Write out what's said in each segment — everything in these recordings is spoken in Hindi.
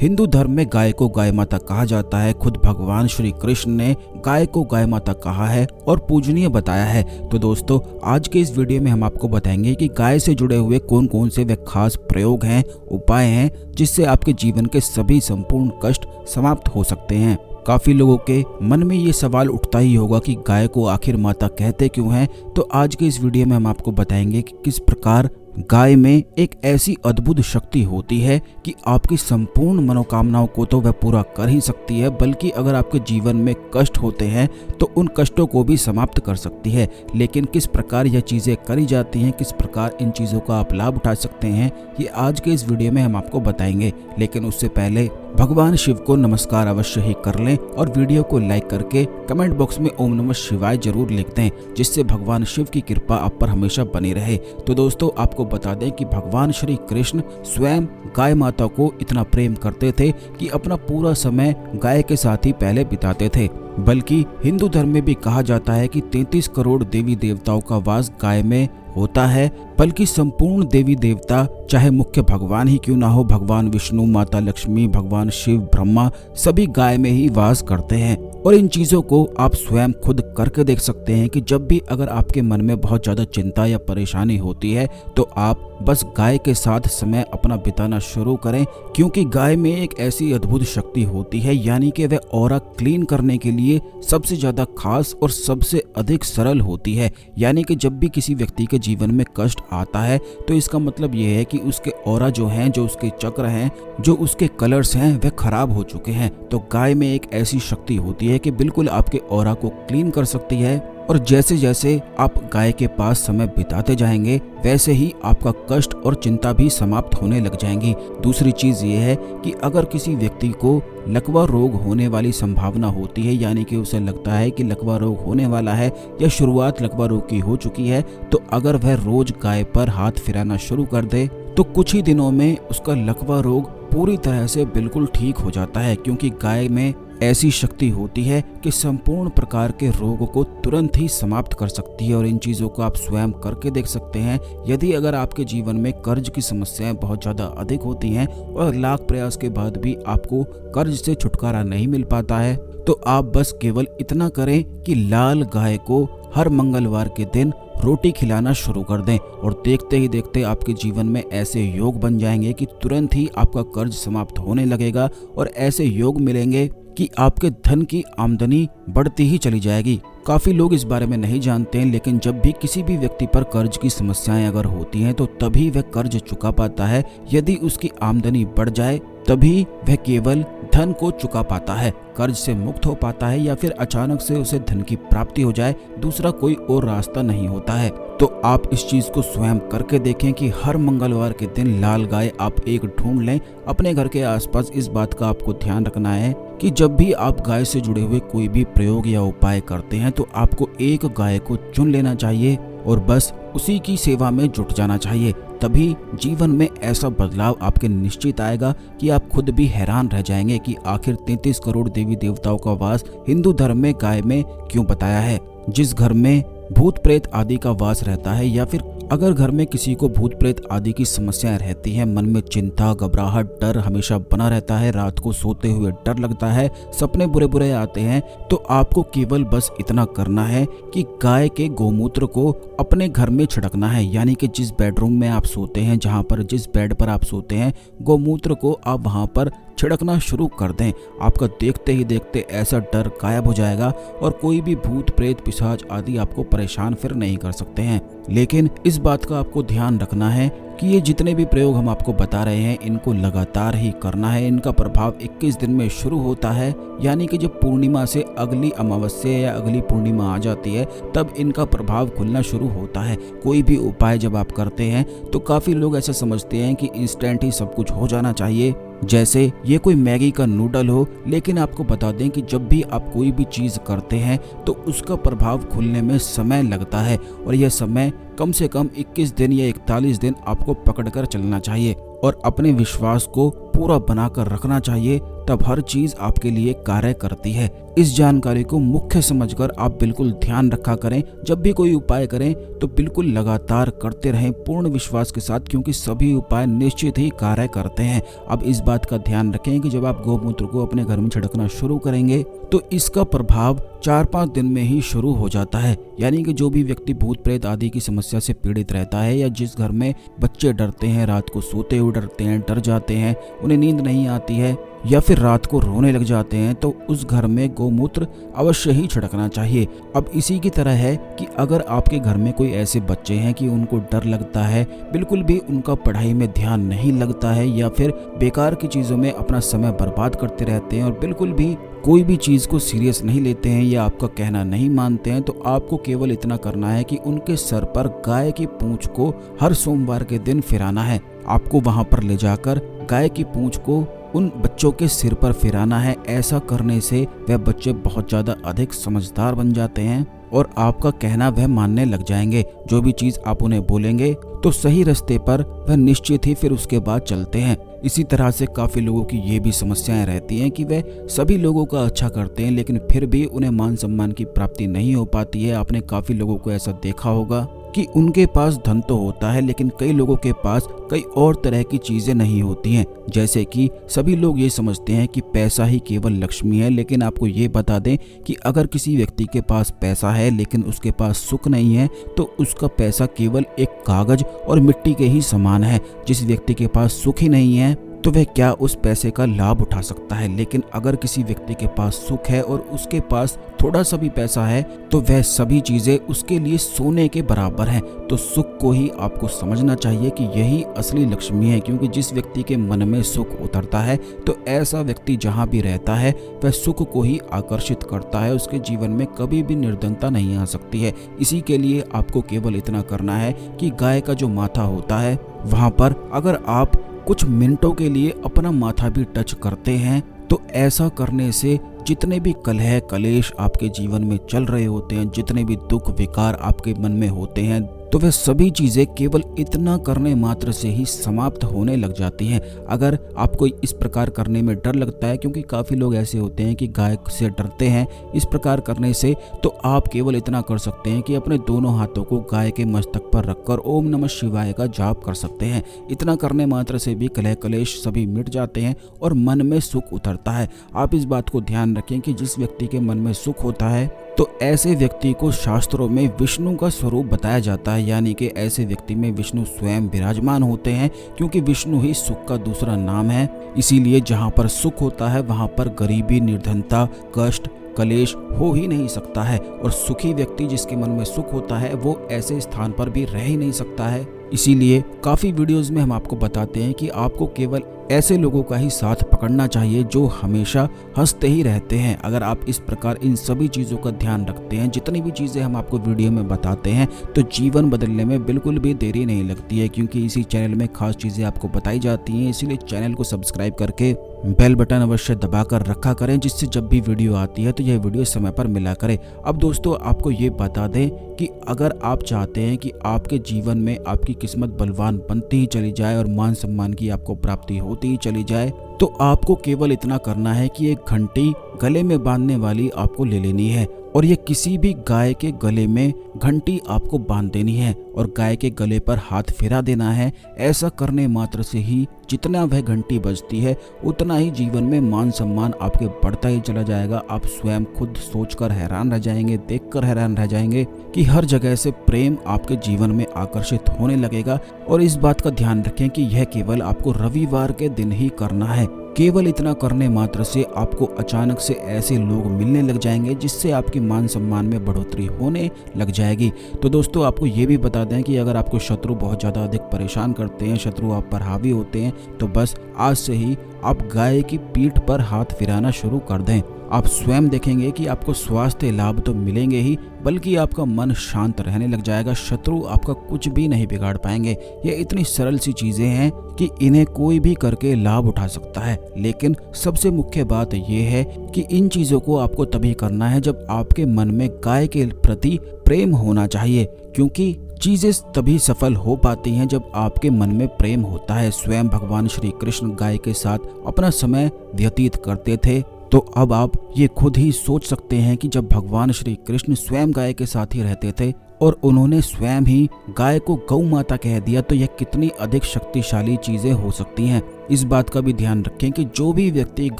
हिंदू धर्म में गाय को गाय माता कहा जाता है। खुद भगवान श्री कृष्ण ने गाय को गाय माता कहा है और पूजनीय बताया है। तो दोस्तों, आज के इस वीडियो में हम आपको बताएंगे कि गाय से जुड़े हुए कौन कौन से वे खास प्रयोग हैं, उपाय हैं, जिससे आपके जीवन के सभी संपूर्ण कष्ट समाप्त हो सकते हैं। काफी लोगों के मन में ये सवाल उठता ही होगा कि गाय को आखिर माता कहते क्यों हैं। तो आज के इस वीडियो में हम आपको बताएंगे कि किस प्रकार गाय में एक ऐसी अद्भुत शक्ति होती है कि आपकी संपूर्ण मनोकामनाओं को तो वह पूरा कर ही सकती है, बल्कि अगर आपके जीवन में कष्ट होते हैं तो उन कष्टों को भी समाप्त कर सकती है। लेकिन किस प्रकार यह चीज़ें करी जाती हैं, किस प्रकार इन चीज़ों का आप लाभ उठा सकते हैं, ये आज के इस वीडियो में हम आपको बताएंगे। लेकिन उससे पहले भगवान शिव को नमस्कार अवश्य ही कर लें और वीडियो को लाइक करके कमेंट बॉक्स में ओम नमः शिवाय जरूर लिख दें, जिससे भगवान शिव की कृपा आप पर हमेशा बनी रहे। तो दोस्तों, आपको बता दें कि भगवान श्री कृष्ण स्वयं गाय माता को इतना प्रेम करते थे कि अपना पूरा समय गाय के साथ ही पहले बिताते थे। बल्कि हिंदू धर्म में भी कहा जाता है कि 33 करोड़ देवी देवताओं का वास गाय में होता है। बल्कि संपूर्ण देवी देवता, चाहे मुख्य भगवान ही क्यों ना हो, भगवान विष्णु, माता लक्ष्मी, भगवान शिव, ब्रह्मा, सभी गाय में ही वास करते हैं। और इन चीजों को आप स्वयं खुद करके देख सकते हैं कि जब भी अगर आपके मन में बहुत ज्यादा चिंता या परेशानी होती है तो आप बस गाय के साथ समय अपना बिताना शुरू करें, क्योंकि गाय में एक ऐसी अद्भुत शक्ति होती है, यानी कि वह ऑरा क्लीन करने के लिए सबसे ज्यादा खास और सबसे अधिक सरल होती है। यानी कि जब भी किसी व्यक्ति के जीवन में कष्ट आता है तो इसका मतलब यह है कि उसके ऑरा जो हैं, जो उसके चक्र हैं, जो उसके कलर्स हैं, वह खराब हो चुके हैं। तो गाय में एक ऐसी शक्ति होती है कि बिल्कुल आपके ऑरा को क्लीन कर सकती है। और जैसे जैसे आप गाय के पास समय बिताते जाएंगे वैसे ही आपका कष्ट और चिंता भी समाप्त होने लग जाएंगी। दूसरी चीज ये है कि अगर किसी व्यक्ति को लकवा रोग होने वाली संभावना होती है, यानी कि उसे लगता है कि लकवा रोग होने वाला है या शुरुआत लकवा रोग की हो चुकी है, तो अगर वह रोज गाय पर हाथ फिराना शुरू कर दे तो कुछ ही दिनों में उसका लकवा रोग पूरी तरह से बिल्कुल ठीक हो जाता है। क्योंकि गाय में ऐसी शक्ति होती है कि संपूर्ण प्रकार के रोगों को तुरंत ही समाप्त कर सकती है। और इन चीज़ों को आप स्वयं करके देख सकते हैं। यदि अगर आपके जीवन में कर्ज की समस्याएं बहुत ज़्यादा अधिक होती हैं और लाख प्रयास के बाद भी आपको कर्ज से छुटकारा नहीं मिल पाता है, तो आप बस केवल इतना करें कि लाल गाय को हर मंगलवार के दिन रोटी खिलाना शुरू कर दें और देखते ही देखते आपके जीवन में ऐसे योग बन जाएंगे कि तुरंत ही आपका कर्ज समाप्त होने लगेगा और ऐसे योग मिलेंगे कि आपके धन की आमदनी बढ़ती ही चली जाएगी। काफी लोग इस बारे में नहीं जानते हैं, लेकिन जब भी किसी भी व्यक्ति पर कर्ज की समस्याएं अगर होती हैं तो तभी वह कर्ज चुका पाता है। यदि उसकी आमदनी बढ़ जाए तभी वह केवल धन को चुका पाता है, कर्ज से मुक्त हो पाता है, या फिर अचानक से उसे धन की प्राप्ति हो जाए। दूसरा कोई और रास्ता नहीं होता है। तो आप इस चीज को स्वयं करके देखें कि हर मंगलवार के दिन लाल गाय आप एक ढूंढ लें अपने घर के आसपास। इस बात का आपको ध्यान रखना है कि जब भी आप गाय से जुड़े हुए कोई भी प्रयोग या उपाय करते हैं तो आपको एक गाय को चुन लेना चाहिए और बस उसी की सेवा में जुट जाना चाहिए। तभी जीवन में ऐसा बदलाव आपके निश्चित आएगा कि आप खुद भी हैरान रह जाएंगे कि आखिर 33 करोड़ देवी देवताओं का वास हिंदू धर्म में गाय में क्यों बताया है। जिस घर में भूत प्रेत आदि का वास रहता है, या फिर अगर घर में किसी को भूत प्रेत आदि की समस्याएं रहती हैं, मन में चिंता, घबराहट, डर हमेशा बना रहता है, रात को सोते हुए डर लगता है, सपने बुरे बुरे आते हैं, तो आपको केवल बस इतना करना है कि गाय के गोमूत्र को अपने घर में छिड़कना है। यानी कि जिस बेडरूम में आप सोते हैं, जिस बेड पर आप सोते हैं, गोमूत्र को आप वहां पर छिड़कना शुरू कर दें। आपका देखते ही देखते ऐसा डर गायब हो जाएगा और कोई भी भूत प्रेत पिशाच आदि आपको परेशान फिर नहीं कर सकते हैं। लेकिन इस बात का आपको ध्यान रखना है कि ये जितने भी प्रयोग हम आपको बता रहे हैं इनको लगातार ही करना है। इनका प्रभाव 21 दिन में शुरू होता है, यानी कि जब पूर्णिमा से अगली अमावस्या या अगली पूर्णिमा आ जाती है तब इनका प्रभाव खुलना शुरू होता है। कोई भी उपाय जब आप करते हैं तो काफी लोग ऐसा समझते हैं कि इंस्टेंट ही सब कुछ हो जाना चाहिए, जैसे ये कोई मैगी का नूडल हो। लेकिन आपको बता दें कि जब भी आप कोई भी चीज करते हैं तो उसका प्रभाव खुलने में समय लगता है और यह समय कम से कम 21 दिन या 41 दिन आपको पकड़कर चलना चाहिए। और अपने विश्वास को पूरा बनाकर रखना चाहिए, तब हर चीज आपके लिए कार्य करती है। इस जानकारी को मुख्य समझकर आप बिल्कुल ध्यान रखा करें। जब भी कोई उपाय करें तो बिल्कुल लगातार करते रहें पूर्ण विश्वास के साथ, क्योंकि सभी उपाय निश्चित ही कार्य करते हैं। अब इस बात का ध्यान रखें कि जब आप गौमूत्र को अपने घर में छिड़कना शुरू करेंगे तो इसका प्रभाव 4-5 दिन में ही शुरू हो जाता है। यानी कि जो भी व्यक्ति भूत प्रेत आदि की समस्या से पीड़ित रहता है, या जिस घर में बच्चे डरते हैं, रात को सोते हुए डरते हैं, डर जाते हैं, उन्हें नींद नहीं आती है, या फिर रात को रोने लग जाते हैं, तो उस घर में गौमूत्र अवश्य ही छिड़कना चाहिए। अब इसी की तरह है कि अगर आपके घर में कोई ऐसे बच्चे हैं कि उनको डर लगता है, बिल्कुल भी उनका पढ़ाई में ध्यान नहीं लगता है, या फिर बेकार की चीज़ों में अपना समय बर्बाद करते रहते हैं और बिल्कुल भी कोई भी चीज़ को सीरियस नहीं लेते हैं या आपका कहना नहीं मानते हैं, तो आपको केवल इतना करना है कि उनके सर पर गाय की पूंछ को हर सोमवार के दिन फिराना है। आपको वहां पर ले जाकर गाय की पूंछ को उन बच्चों के सिर पर फिराना है। ऐसा करने से वह बच्चे बहुत ज़्यादा अधिक समझदार बन जाते हैं और आपका कहना वह मानने लग जाएंगे। जो भी चीज़ आप उन्हें बोलेंगे तो सही रास्ते पर वह निश्चित ही फिर उसके बाद चलते हैं। इसी तरह से काफ़ी लोगों की ये भी समस्याएं रहती हैं कि वह सभी लोगों का अच्छा करते हैं, लेकिन फिर भी उन्हें मान सम्मान की प्राप्ति नहीं हो पाती है। आपने काफ़ी लोगों को ऐसा देखा होगा कि उनके पास धन तो होता है, लेकिन कई लोगों के पास कई और तरह की चीजें नहीं होती हैं। जैसे कि सभी लोग ये समझते हैं कि पैसा ही केवल लक्ष्मी है, लेकिन आपको ये बता दें कि अगर किसी व्यक्ति के पास पैसा है लेकिन उसके पास सुख नहीं है, तो उसका पैसा केवल एक कागज और मिट्टी के ही समान है। जिस व्यक्ति के पास सुख ही नहीं है तो वह क्या उस पैसे का लाभ उठा सकता है। लेकिन अगर किसी व्यक्ति के पास सुख है और उसके पास थोड़ा सा भी पैसा है, तो वह सभी चीजें उसके लिए सोने के बराबर हैं। तो सुख को ही आपको समझना चाहिए कि यही असली लक्ष्मी है, क्योंकि जिस व्यक्ति के मन में सुख उतरता है तो ऐसा व्यक्ति जहाँ भी रहता है वह सुख को ही आकर्षित करता है। उसके जीवन में कभी भी निर्धनता नहीं आ सकती है। इसी के लिए आपको केवल इतना करना है कि गाय का जो माथा होता है वहां पर अगर आप कुछ मिनटों के लिए अपना माथा भी टच करते हैं, तो ऐसा करने से जितने भी कलह कलेश आपके जीवन में चल रहे होते हैं, जितने भी दुख विकार आपके मन में होते हैं, तो वह सभी चीजें केवल इतना करने मात्र से ही समाप्त होने लग जाती हैं। अगर आपको इस प्रकार करने में डर लगता है, क्योंकि काफी लोग ऐसे होते हैं कि गाय से डरते हैं इस प्रकार करने से, तो आप केवल इतना कर सकते हैं कि अपने दोनों हाथों को गाय के मस्तक पर रखकर ओम नमः शिवाय का जाप कर सकते हैं। इतना करने मात्र से भी कलह कलेश सभी मिट जाते हैं और मन में सुख उतरता है। आप इस बात को ध्यान रखें कि जिस व्यक्ति के मन में सुख होता है तो ऐसे व्यक्ति को शास्त्रों में विष्णु का स्वरूप बताया जाता है। यानी कि ऐसे व्यक्ति में विष्णु स्वयं विराजमान होते हैं, क्योंकि विष्णु ही सुख का दूसरा नाम है। इसीलिए जहाँ पर सुख होता है वहाँ पर गरीबी, निर्धनता, कष्ट, कलेश हो ही नहीं सकता है। और सुखी व्यक्ति जिसके मन में सुख होता है वो ऐसे स्थान पर भी रह ही नहीं सकता है। इसीलिए काफ़ी वीडियोस में हम आपको बताते हैं कि आपको केवल ऐसे लोगों का ही साथ पकड़ना चाहिए जो हमेशा हंसते ही रहते हैं। अगर आप इस प्रकार इन सभी चीज़ों का ध्यान रखते हैं, जितनी भी चीज़ें हम आपको वीडियो में बताते हैं, तो जीवन बदलने में बिल्कुल भी देरी नहीं लगती है, क्योंकि इसी चैनल में खास चीज़ें आपको बताई जाती हैं। इसीलिए चैनल को सब्सक्राइब करके बेल बटन अवश्य दबाकर रखा करें, जिससे जब भी वीडियो आती है तो यह वीडियो समय पर मिला करे। अब दोस्तों आपको ये बता दें कि अगर आप चाहते हैं कि आपके जीवन में आपकी किस्मत बलवान बनती ही चली जाए और मान सम्मान की आपको प्राप्ति होती ही चली जाए, तो आपको केवल इतना करना है कि एक घंटी गले में बांधने वाली आपको ले लेनी है और ये किसी भी गाय के गले में घंटी आपको बांध देनी है और गाय के गले पर हाथ फिरा देना है। ऐसा करने मात्र से ही जितना वह घंटी बजती है उतना ही जीवन में मान सम्मान आपके बढ़ता ही चला जाएगा। आप स्वयं खुद सोचकर हैरान रह जाएंगे, देखकर हैरान रह जाएंगे कि हर जगह से प्रेम आपके जीवन में आकर्षित होने लगेगा। और इस बात का ध्यान रखें कि यह केवल आपको रविवार के दिन ही करना है। केवल इतना करने मात्र से आपको अचानक से ऐसे लोग मिलने लग जाएंगे जिससे आपके मान सम्मान में बढ़ोतरी होने लग जाएगी। तो दोस्तों आपको ये भी बता दें कि अगर आपको शत्रु बहुत ज़्यादा अधिक परेशान करते हैं, शत्रु आप पर हावी होते हैं, तो बस आज से ही आप गाय की पीठ पर हाथ फिराना शुरू कर दें। आप स्वयं देखेंगे कि आपको स्वास्थ्य लाभ तो मिलेंगे ही, बल्कि आपका मन शांत रहने लग जाएगा। शत्रु आपका कुछ भी नहीं बिगाड़ पाएंगे। ये इतनी सरल सी चीजें हैं कि इन्हें कोई भी करके लाभ उठा सकता है। लेकिन सबसे मुख्य बात यह है कि इन चीजों को आपको तभी करना है जब आपके मन में गाय के प्रति प्रेम होना चाहिए, क्योंकि चीजें तभी सफल हो पाती हैं जब आपके मन में प्रेम होता है। स्वयं भगवान श्री कृष्ण गाय के साथ अपना समय व्यतीत करते थे, तो अब आप ये खुद ही सोच सकते हैं कि जब भगवान श्री कृष्ण स्वयं गाय के साथ ही रहते थे और उन्होंने स्वयं ही गाय को गौ माता कह दिया, तो यह कितनी अधिक शक्तिशाली चीजें हो सकती हैं। इस बात का भी ध्यान रखें कि जो भी व्यक्ति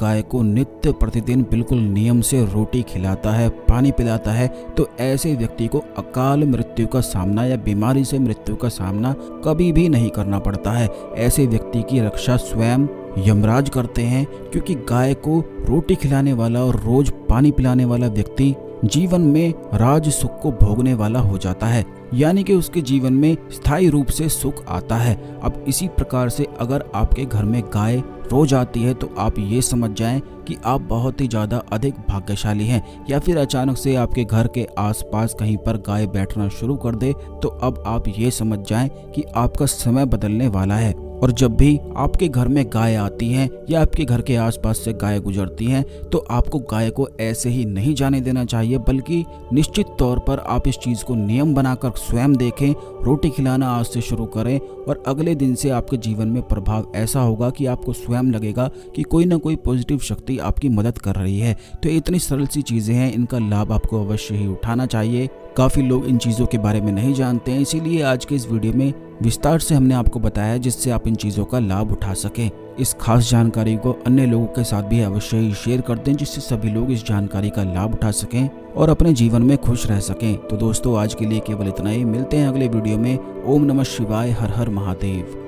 गाय को नित्य प्रतिदिन बिल्कुल नियम से रोटी खिलाता है, पानी पिलाता है, तो ऐसे व्यक्ति को अकाल मृत्यु का सामना या बीमारी से मृत्यु का सामना कभी भी नहीं करना पड़ता है। ऐसे व्यक्ति की रक्षा स्वयं यमराज करते हैं, क्योंकि गाय को रोटी खिलाने वाला और रोज पानी पिलाने वाला व्यक्ति जीवन में राज सुख को भोगने वाला हो जाता है, यानी कि उसके जीवन में स्थायी रूप से सुख आता है। अब इसी प्रकार से अगर आपके घर में गाय रोज आती है तो आप ये समझ जाएं कि आप बहुत ही ज़्यादा अधिक भाग्यशाली हैं। या फिर अचानक से आपके घर के आसपास कहीं पर गाय बैठना शुरू कर दे, तो अब आप ये समझ जाएं कि आपका समय बदलने वाला है। और जब भी आपके घर में गाय आती हैं या आपके घर के आसपास से गाय गुजरती हैं, तो आपको गाय को ऐसे ही नहीं जाने देना चाहिए, बल्कि निश्चित तौर पर आप इस चीज़ को नियम बनाकर स्वयं देखें, रोटी खिलाना आज से शुरू करें, और अगले दिन से आपके जीवन में प्रभाव ऐसा होगा कि आपको स्वयं लगेगा कि कोई ना कोई पॉजिटिव शक्ति आपकी मदद कर रही है। तो इतनी सरल सी चीज़ें हैं, इनका लाभ आपको अवश्य ही उठाना चाहिए। काफ़ी लोग इन चीज़ों के बारे में नहीं जानते हैं, इसीलिए आज के इस वीडियो में विस्तार से हमने आपको बताया, जिससे आप इन चीज़ों का लाभ उठा सकें। इस खास जानकारी को अन्य लोगों के साथ भी अवश्य ही शेयर कर दें, जिससे सभी लोग इस जानकारी का लाभ उठा सकें और अपने जीवन में खुश रह सकें। तो दोस्तों, आज के लिए केवल इतना ही। मिलते हैं अगले वीडियो में। ओम नमः शिवाय। हर हर महादेव।